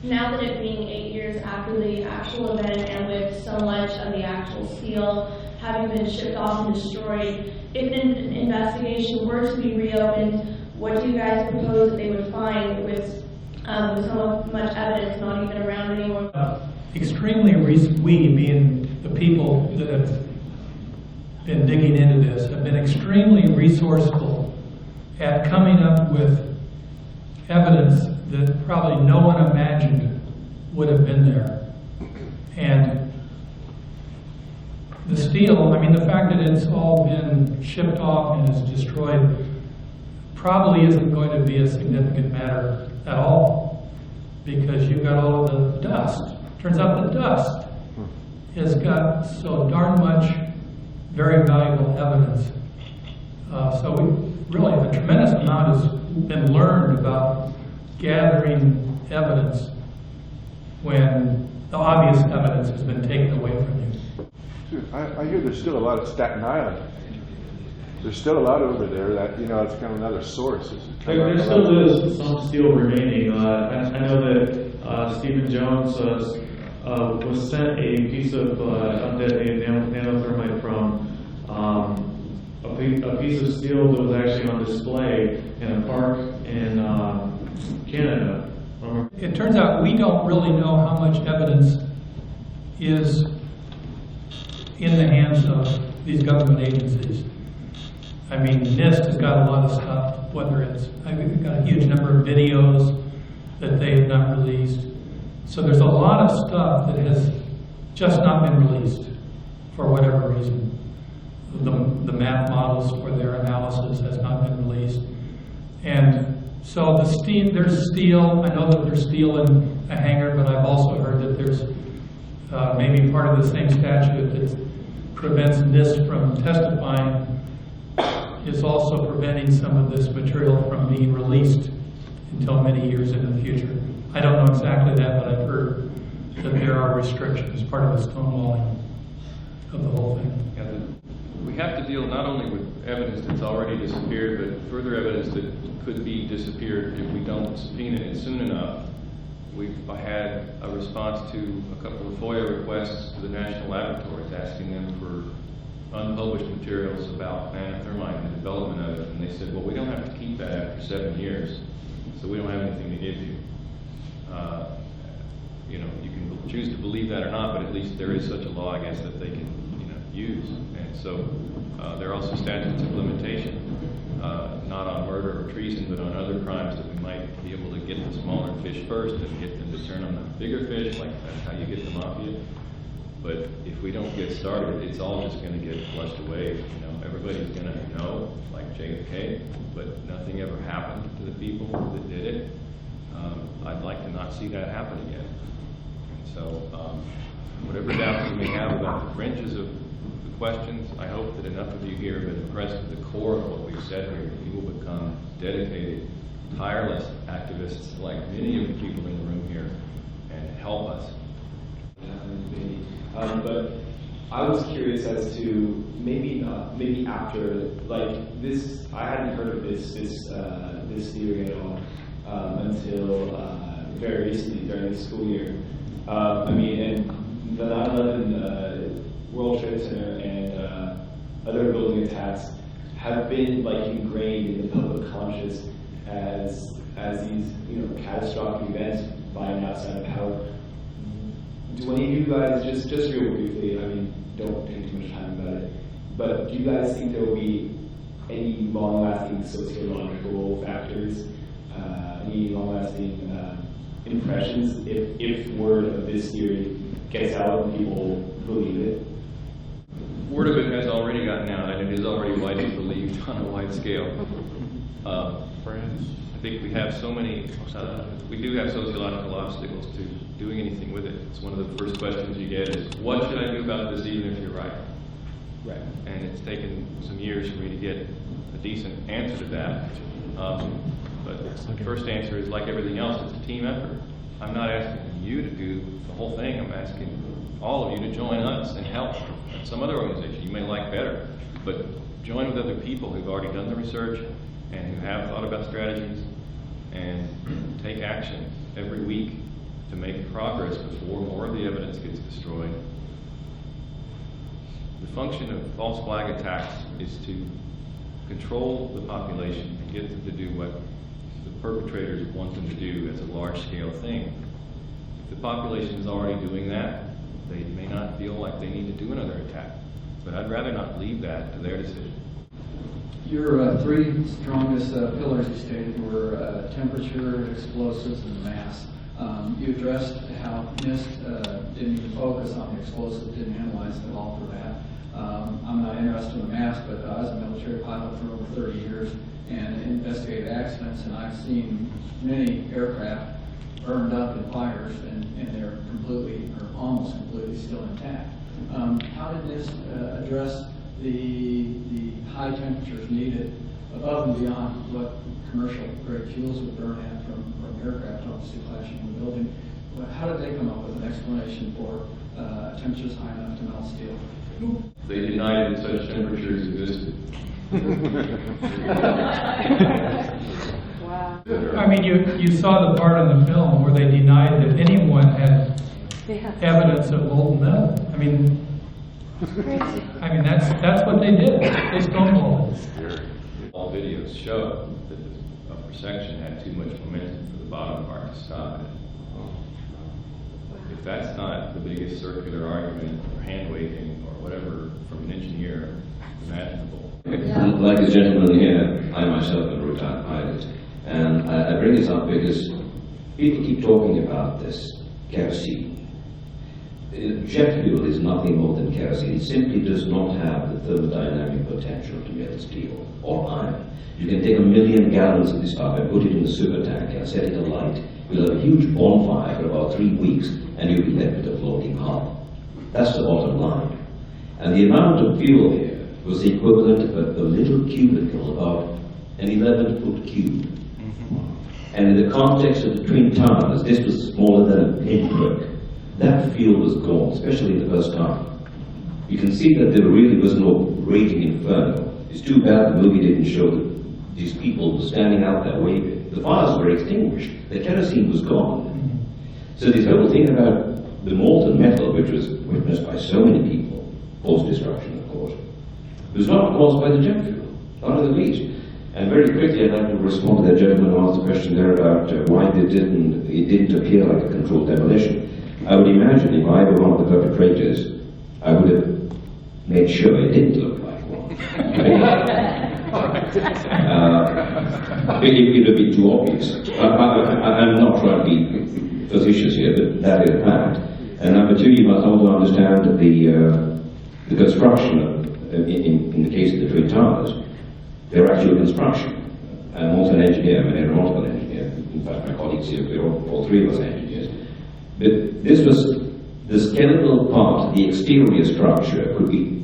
Now that it being 8 years after the actual event and with so much of the actual steel having been shipped off and destroyed, if an investigation were to be reopened, what do you guys propose that they would find with so much evidence not even around anymore? We, being the people that have been digging into this, have been extremely resourceful at coming up with evidence that probably no one imagined would have been there. And the steel, I mean, the fact that it's all been shipped off and is destroyed probably isn't going to be a significant matter at all, because you've got all of the dust. Turns out the dust has got so darn much very valuable evidence. So we really, a tremendous amount has been learned about gathering evidence when the obvious evidence has been taken away from you. I hear there's still a lot of Staten Island. There's still a lot over there that, you know, it's kind of another source. There still is some steel remaining. I know that Stephen Jones was sent a piece of undetonated nanothermite from a piece of steel that was actually on display in a park in Canada. It turns out we don't really know how much evidence is in the hands of these government agencies. I mean, NIST has got a lot of stuff, whether it's, we've got a huge number of videos that they have not released. So there's a lot of stuff that has just not been released for whatever reason. The math models for their analysis has not been released. And so the steel, there's steel, I know that there's steel in a hangar, but I've also heard that there's maybe part of the same statute that prevents NIST from testifying is also preventing some of this material from being released until many years in the future. I don't know exactly that, but I've heard that there are restrictions, part of the stonewalling of the whole thing. Yeah, we have to deal not only with evidence that's already disappeared, but further evidence that could be disappeared if we don't subpoena it soon enough. We've had a response to a couple of FOIA requests to the national laboratories asking them for unpublished materials about nanothermite and the development of it, and they said, well, we don't have to keep that after 7 years, so we don't have anything to give you. You know, you can choose to believe that or not, but at least there is such a law, I guess, that they can, you know, use. And so there are also statutes of limitation, not on murder or treason, but on other crimes that we might be able to get the smaller fish first and get them to turn on the bigger fish, like that's how you get the mafia. But if we don't get started, it's all just going to get flushed away. You know, everybody's going to know, like JFK, but nothing ever happened to the people that did it. I'd like to not see that happen again. And so, whatever doubts you may have about the fringes of the questions, I hope that enough of you here have been impressed with the core of what we've said here. You will become dedicated, tireless activists like many of the people in the room here, and help us. But I was curious as to maybe after, like this, I hadn't heard of this theory at all until very recently during the school year. I mean, and the 9/11 World Trade Center and other building attacks have been like ingrained in the public conscious as these, you know, catastrophic events by an outside power. Do any of you guys, just real briefly, I mean, don't take too much time about it, but do you guys think there will be any long-lasting sociological factors, any long-lasting impressions if word of this theory gets out and people believe it? Word of it has already gotten out, and it is already widely believed on a wide scale. I think we have so many, we do have sociological obstacles to doing anything with it. It's one of the first questions you get is, what should I do about this even if you're right? Right. And it's taken some years for me to get a decent answer to that. But the first answer is, like everything else, it's a team effort. I'm not asking you to do the whole thing. I'm asking all of you to join us and help some other organization you may like better. But join with other people who've already done the research and who have thought about strategies, and take action every week to make progress before more of the evidence gets destroyed. The function of false flag attacks is to control the population and get them to do what the perpetrators want them to do as a large-scale thing. If the population is already doing that, they may not feel like they need to do another attack. But I'd rather not leave that to their decision. Your three strongest pillars you stated were temperature, explosives, and mass. You addressed how NIST didn't even focus on the explosives, didn't analyze it at all for that. I'm not interested in the mass, but I was a military pilot for over 30 years and investigated accidents, and I've seen many aircraft burned up in fires, and they're completely, or almost completely, still intact. How did NIST address the high temperatures needed above and beyond what commercial grade fuels would burn at from aircraft obviously flashing in the building? How did they come up with an explanation for temperatures high enough to melt steel? They denied that such temperatures existed. Wow. I mean, you saw the part in the film where they denied that anyone had evidence of molten metal. I mean, that's what they did. They stonewalled it. All videos show that the upper section had too much momentum for the bottom part to stop it. If that's not the biggest circular argument or hand waving or whatever from an engineer imaginable. Like the gentleman here, I myself am a retired pilot, and I bring this up because people keep talking about this kerosene. Jet fuel is nothing more than kerosene. It simply does not have the thermodynamic potential to melt steel or iron. You can take 1 million gallons of this stuff and put it in a super tanker, set it alight. You'll have a huge bonfire for about 3 weeks, and you'll be left with a floating hull. That's the bottom line. And the amount of fuel here was the equivalent of a little cubicle about an 11-foot cube. And in the context of the Twin Towers, this was smaller than a pinprick. That fuel was gone, especially the first time. You can see that there really was no raging inferno. It's too bad the movie didn't show that these people were standing out there waving. The fires were extinguished. The kerosene was gone. So this whole thing about the molten metal, which was witnessed by so many people, post-destruction, of course, was not caused by the jet fuel, not in the least. And very quickly, I'd like to respond to that gentleman who asked the question there about why it didn't appear like a controlled demolition. I would imagine if I were one of the perpetrators, I would have made sure it didn't look like one. It would be too obvious. I'm not trying to be facetious here, but that is a fact. And number two, you must also understand that the construction, in the case of the Twin Towers, they're actual construction. I'm also an engineer, I'm an aeronautical engineer. In fact, my colleagues here, we're all three of us engineers. But this was the skeletal part, the exterior structure could be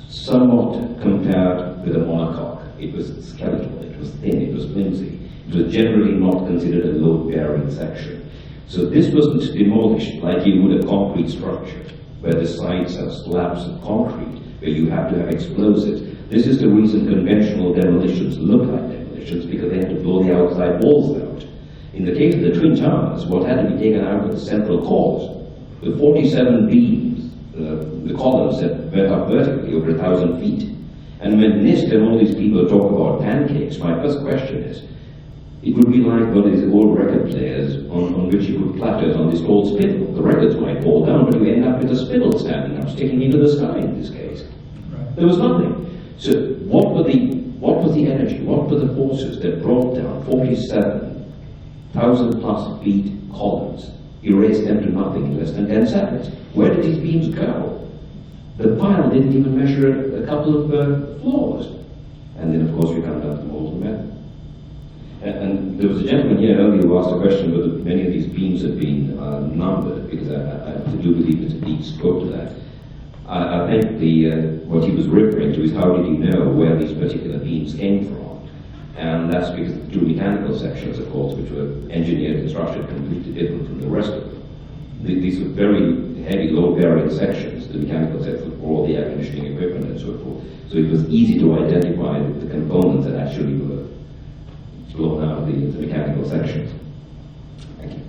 somewhat compared with a monocoque. It was skeletal, it was thin, it was flimsy. It was generally not considered a load-bearing section. So this wasn't demolished like you would a concrete structure, where the sides have slabs of concrete, where you have to have explosives. This is the reason conventional demolitions look like demolitions, because they had to blow the outside walls out. In the case of the Twin Towers, what had to be taken out was the central cores. The 47 beams, the columns that went up vertically over 1,000 feet. And when NIST and all these people talk about pancakes, my first question is, it would be like one of these old record players on which you put platters on this old spittle. The records might fall down, but you end up with a spittle standing up, sticking into the sky in this case. Right. There was nothing. So what was the energy, what were the forces that brought down 47,000 plus feet columns, erased them to nothing in less than 10 seconds? Where did these beams go? The pile didn't even measure a couple of floors. And then, of course, we come down to molten metal. And there was a gentleman here earlier who asked a question whether many of these beams had been numbered, because I do believe Mr. Deets spoke to that. I think what he was referring to is how did he know where these particular beams came from? And that's because the two mechanical sections, of course, which were engineered and structured completely different from the rest of them. These were very heavy, load-bearing sections, the mechanical sections for all the air conditioning equipment and so forth. So it was easy to identify the components that actually were blown out of the mechanical sections. Thank you.